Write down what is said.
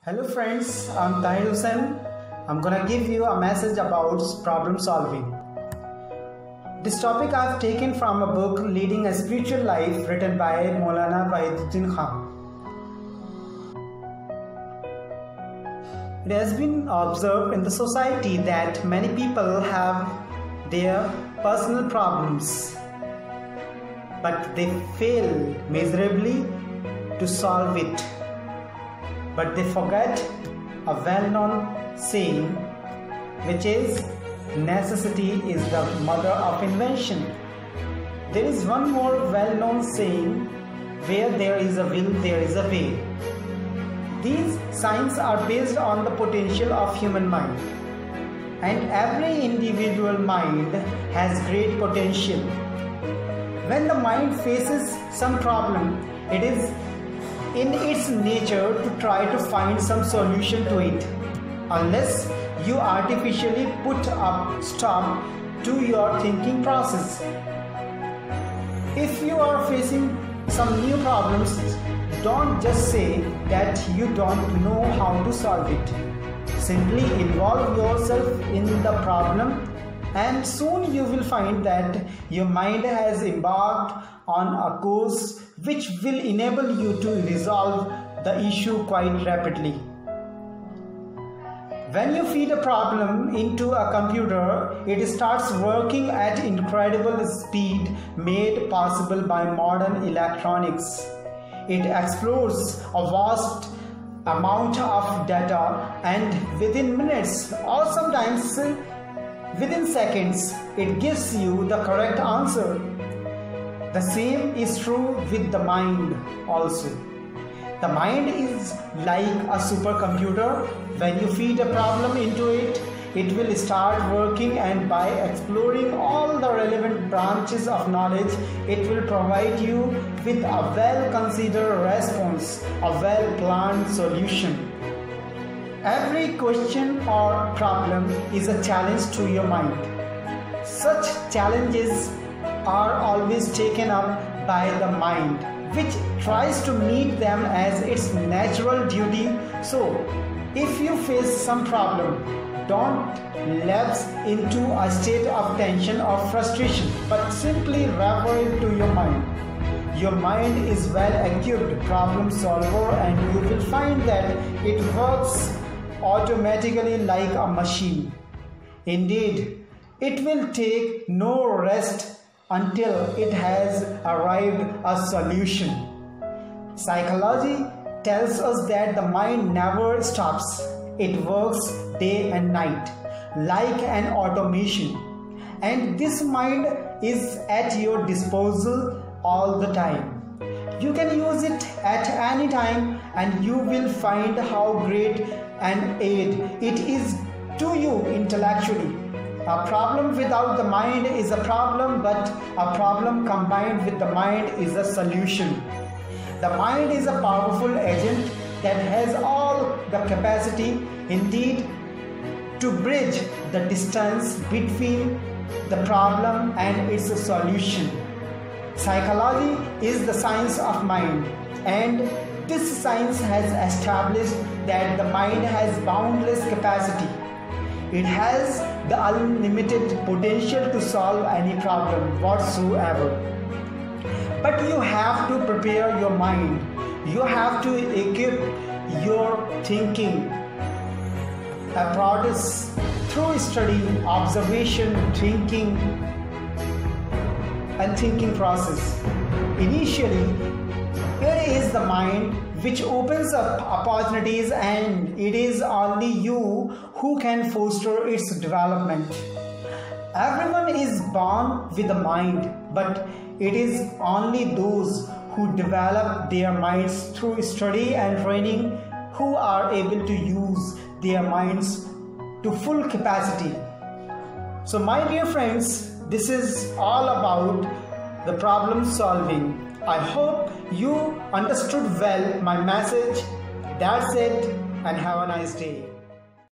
Hello friends, I'm Tahir Hussain. I'm gonna give you a message about problem solving. This topic I've taken from a book Leading a Spiritual Life written by Maulana Wahiduddin Khan. It has been observed in the society that many people have their personal problems, but they fail miserably to solve it. But they forget a well-known saying, which is necessity is the mother of invention. There is one more well-known saying, where there is a will, there is a way. These signs are based on the potential of human mind, and every individual mind has great potential. When the mind faces some problem, it is in its nature to try to find some solution to it, unless you artificially put a stop to your thinking process. If you are facing some new problems, don't just say that you don't know how to solve it. Simply involve yourself in the problem, and soon you will find that your mind has embarked on a course which will enable you to resolve the issue quite rapidly. When you feed a problem into a computer, it starts working at incredible speed made possible by modern electronics. It explores a vast amount of data, and within minutes or sometimes within seconds, it gives you the correct answer. The same is true with the mind also. The mind is like a supercomputer. When you feed a problem into it, it will start working, and by exploring all the relevant branches of knowledge, it will provide you with a well-considered response, a well-planned solution. Every question or problem is a challenge to your mind. Such challenges are always taken up by the mind, which tries to meet them as its natural duty. So, if you face some problem, don't lapse into a state of tension or frustration, but simply refer it to your mind. Your mind is well-equipped problem solver, and you will find that it works automatically like a machine. Indeed, it will take no rest until it has arrived a solution. Psychology tells us that the mind never stops. It works day and night like an automation, and this mind is at your disposal all the time. You can use it at any time, and you will find how great an aid it is to you intellectually. A problem without the mind is a problem, but a problem combined with the mind is a solution. The mind is a powerful agent that has all the capacity, indeed, to bridge the distance between the problem and its solution. Psychology is the science of mind, and this science has established that the mind has boundless capacity. It has the unlimited potential to solve any problem whatsoever. But you have to prepare your mind. You have to equip your thinking apparatus through study, observation, thinking, and thinking process. Initially, it is the mind which opens up opportunities, and it is only you who can foster its development. Everyone is born with a mind, but it is only those who develop their minds through study and training who are able to use their minds to full capacity. So my dear friends, this is all about the problem solving. I hope you understood well my message. That's it, and have a nice day.